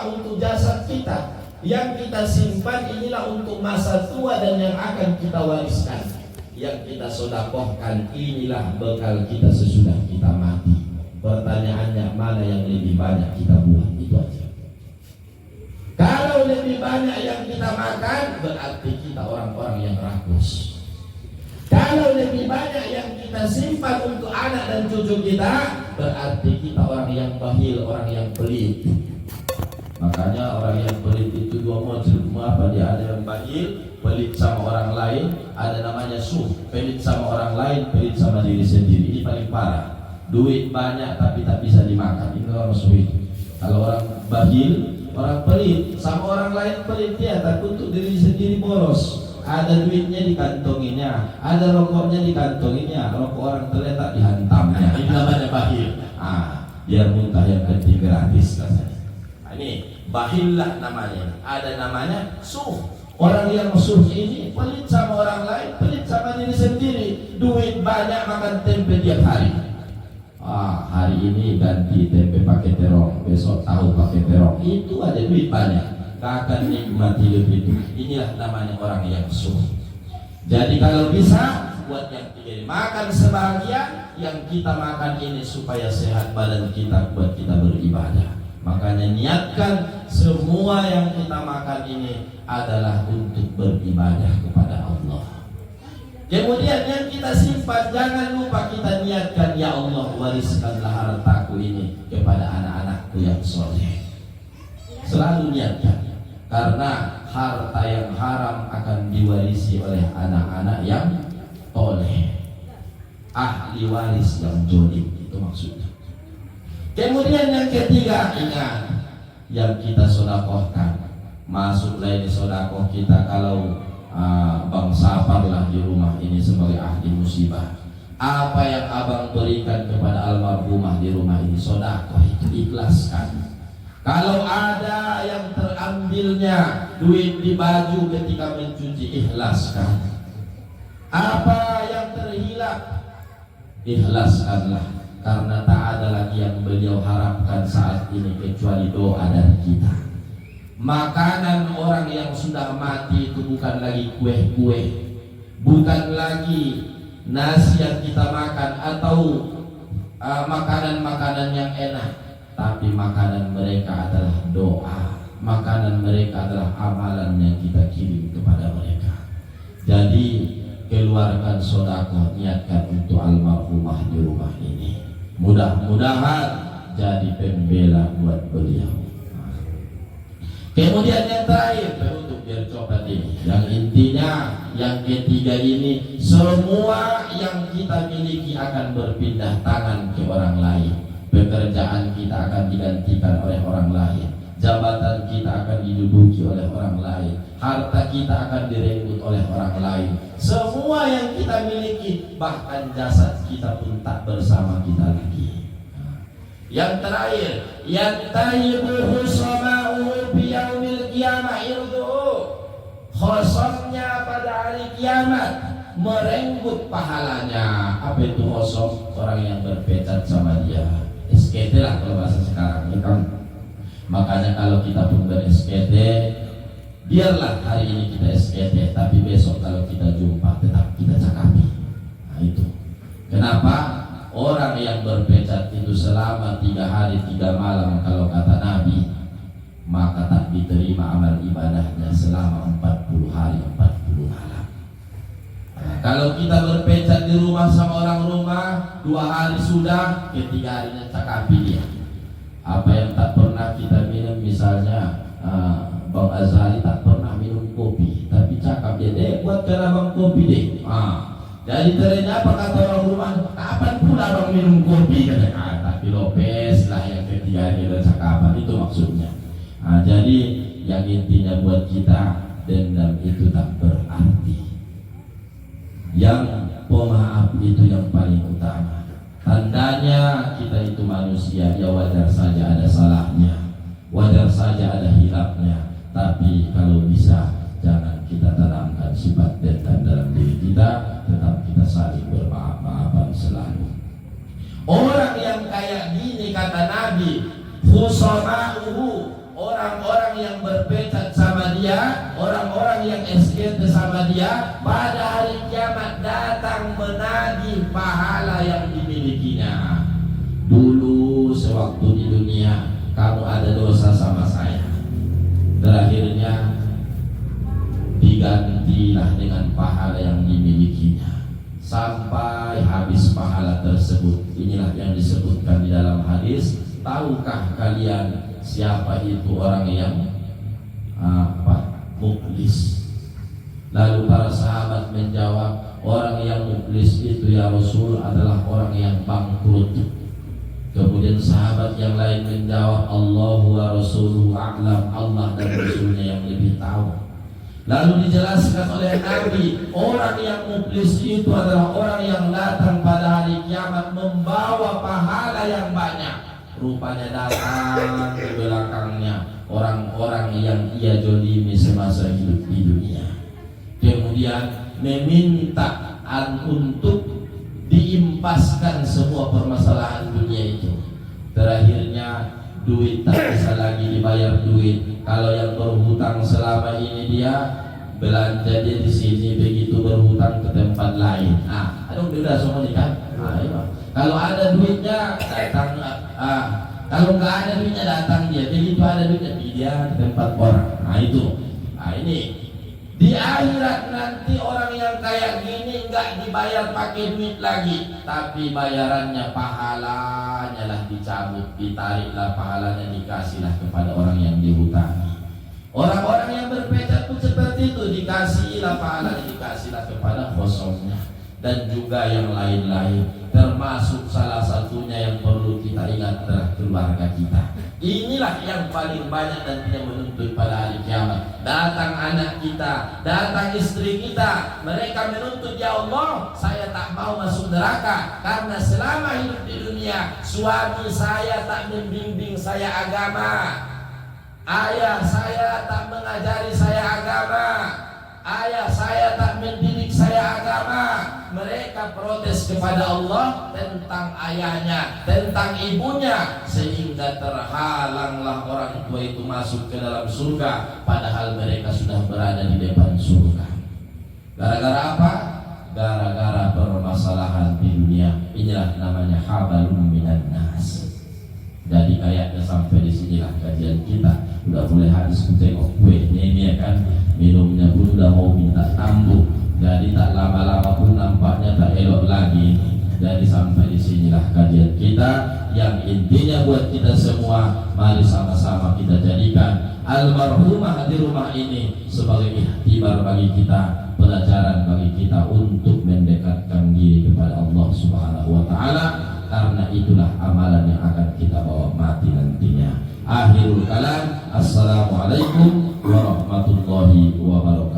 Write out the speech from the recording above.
inilah untuk jasad kita. Yang kita simpan inilah untuk masa tua dan yang akan kita wariskan. Yang kita sedekahkan inilah bekal kita sesudah kita mati. Pertanyaannya, mana yang lebih banyak kita buat? Itu aja. Kalau lebih banyak yang kita makan, berarti kita orang-orang yang rakus. Kalau lebih banyak yang kita simpan untuk anak dan cucu kita, berarti kita orang yang bakhil, orang yang pelit. Makanya orang yang pelit itu dua model. Apa dia? Ada yang bakhil, pelit sama orang lain. Ada namanya suh, pelit sama orang lain, pelit sama diri sendiri. Ini paling parah. Duit banyak tapi tak bisa dimakan. Ini orang suh. Kalau orang bakhil, orang pelit sama orang lain pelit dia, tapi untuk diri sendiri boros. Ada duitnya di kantonginya, ada rokoknya di kantonginya, rokok orang terletak dihantamnya. Ini namanya bakhil. Biar muntah yang penting gratis rasanya. Ini bakhil lah namanya. Ada namanya suh. Orang yang suh ini pelit sama orang lain, pelit sama diri sendiri. Duit banyak makan tempe tiap hari. Hari ini ganti tempe pakai terong, besok tahu pakai terong. Itu ada duit banyak, gak akan nikmati hidup itu. Inilah namanya orang yang suh. Jadi kalau bisa buat yang tiga makan sebahagia, yang kita makan ini supaya sehat badan kita, buat kita beribadah. Makanya niatkan semua yang kita makan ini adalah untuk beribadah kepada Allah. Kemudian yang kita simpan, jangan lupa kita niatkan, ya Allah, wariskanlah hartaku ini kepada anak-anakku yang soleh. Selalu niatkan, karena harta yang haram akan diwarisi oleh anak-anak yang soleh, ahli waris yang jolim. Itu maksudnya. Kemudian yang ketiga, ingat, yang kita sedekahkan, masuklah ini sedekah kita. Kalau Bang Saparlah di rumah ini sebagai ahli musibah, apa yang abang berikan kepada almarhumah di rumah ini sedekah, itu ikhlaskan. Kalau ada yang terambilnya duit di baju ketika mencuci, ikhlaskan. Apa yang terhilang, ikhlaskanlah. Karena tak ada lagi yang beliau harapkan saat ini kecuali doa dari kita. Makanan orang yang sudah mati itu bukan lagi kue-kue, bukan lagi nasi yang kita makan atau makanan-makanan yang enak, tapi makanan mereka adalah doa. Makanan mereka adalah amalan yang kita kirim kepada mereka. Jadi keluarkan sedekah, niatkan untuk almarhumah di rumah ini. Mudah-mudahan jadi pembela buat beliau. Kemudian yang terakhir, penutup biar coklat ini, yang intinya yang ketiga ini, semua yang kita miliki akan berpindah tangan ke orang lain. Pekerjaan kita akan digantikan oleh orang lain, jabatan kita akan diduduki oleh orang lain, harta kita akan direbut oleh orang lain. Semua yang kita miliki, bahkan jasad kita pun tak bersama kita lagi. Yang terakhir, yang tayyibuhu sama'uhu biyaumil qiyamah irdu'u, khosomnya pada hari kiamat merenggut pahalanya. Apa itu khosom? Orang yang berpecat sama dia, SKT lah kalau bahasa sekarang ya kan. Makanya kalau kita pun ber-SKT, biarlah hari ini kita SKT, tapi besok kalau kita jumpa tetap kita cakapi. Nah itu kenapa orang yang berpecat itu selama 3 hari 3 malam kalau kata Nabi, maka tak diterima amal ibadahnya selama 40 hari 40 malam. Nah, kalau kita berpecat di rumah sama orang rumah 2 hari sudah, ketiga harinya cakapi dia. Apa yang tak pernah kita minum, misalnya Bang Azhari tak pernah minum kopi, tapi cakap dia, buatkan abang kopi deh. Jadi ternyata apa kata orang rumah, kapan pula abang minum kopi? Tapi Lopez lah yang ketiga dia cakapan, itu maksudnya. Jadi yang intinya buat kita, dendam itu tak berarti. Yang pemaaf itu yang paling utama. Tandanya kita itu manusia, ya wajar saja ada salahnya, wajar saja ada hilafnya. Tapi kalau bisa jangan kita tanamkan sifat dendam dalam diri kita, tetap kita saling bermaaf-maafan selalu. Orang yang kayak gini kata Nabi, khusama'uhu, orang pada hari kiamat datang menagih pahala yang dimilikinya. Dulu sewaktu di dunia kamu ada dosa sama saya, terakhirnya digantilah dengan pahala yang dimilikinya sampai habis pahala tersebut. Inilah yang disebutkan di dalam hadis. Tahukah kalian siapa itu orang yang muklis? Lalu para sahabat menjawab, orang yang muklis itu ya Rasul adalah orang yang bangkrut. Kemudian sahabat yang lain menjawab, Allahu wa Rasuluhu a'lam, Allah dan Rasulnya yang lebih tahu. Lalu dijelaskan oleh Nabi, orang yang muklis itu adalah orang yang datang pada hari kiamat membawa pahala yang banyak. Rupanya datang di belakangnya orang-orang yang ia zalimi semasa hidup di dunia. Kemudian meminta untuk diimpaskan semua permasalahan dunia itu. Terakhirnya duit tak bisa lagi dibayar duit. Kalau yang berhutang selama ini dia belanja dia di sini, begitu berhutang ke tempat lain. Aduh sudah semua nih kan. Kalau ada duitnya datang, kalau nggak ada duitnya datang dia. Begitu ada duitnya dia di tempat orang. Itu. Ini di akhirat nanti orang yang kayak gini nggak dibayar pakai duit lagi, tapi bayarannya pahalanya lah dicabut, ditariklah pahalanya, dikasihlah kepada orang yang dihutangi. Orang-orang yang berpecat pun seperti itu, dikasihlah pahalanya, dikasihlah kepada kosongnya. Dan juga yang lain-lain, termasuk salah satunya yang perlu kita ingat adalah keluarga kita. Inilah yang paling banyak nantinya menuntut pada hari kiamat. Datang anak kita, datang istri kita, mereka menuntut, ya Allah, saya tak mau masuk neraka karena selama hidup di dunia suami saya tak membimbing saya agama, ayah saya tak mengajari saya agama, ayah saya tak mendidik saya agama. Mereka protes kepada Allah tentang ayahnya, tentang ibunya, sehingga terhalanglah orang tua itu masuk ke dalam surga, padahal mereka sudah berada di depan surga. Gara-gara apa? Gara-gara permasalahan di dunia. Inilah namanya habalun minan nas. Jadi kayaknya sampai di sinilah kajian kita. Udah mulai habis tengok kue ini ya kan, minumnya pun udah mau minta tambah. Jadi tak lama-lama pun nampaknya tak elok lagi. Jadi sampai di sinilah kajian kita. Yang intinya buat kita semua, mari sama-sama kita jadikan almarhumah di rumah ini sebagai ikhtibar bagi kita, pelajaran bagi kita untuk mendekatkan diri kepada Allah Subhanahu wa taala, karena itulah amalan yang akan kita bawa mati nantinya. Akhirul kalam, assalamualaikum warahmatullahi wabarakatuh.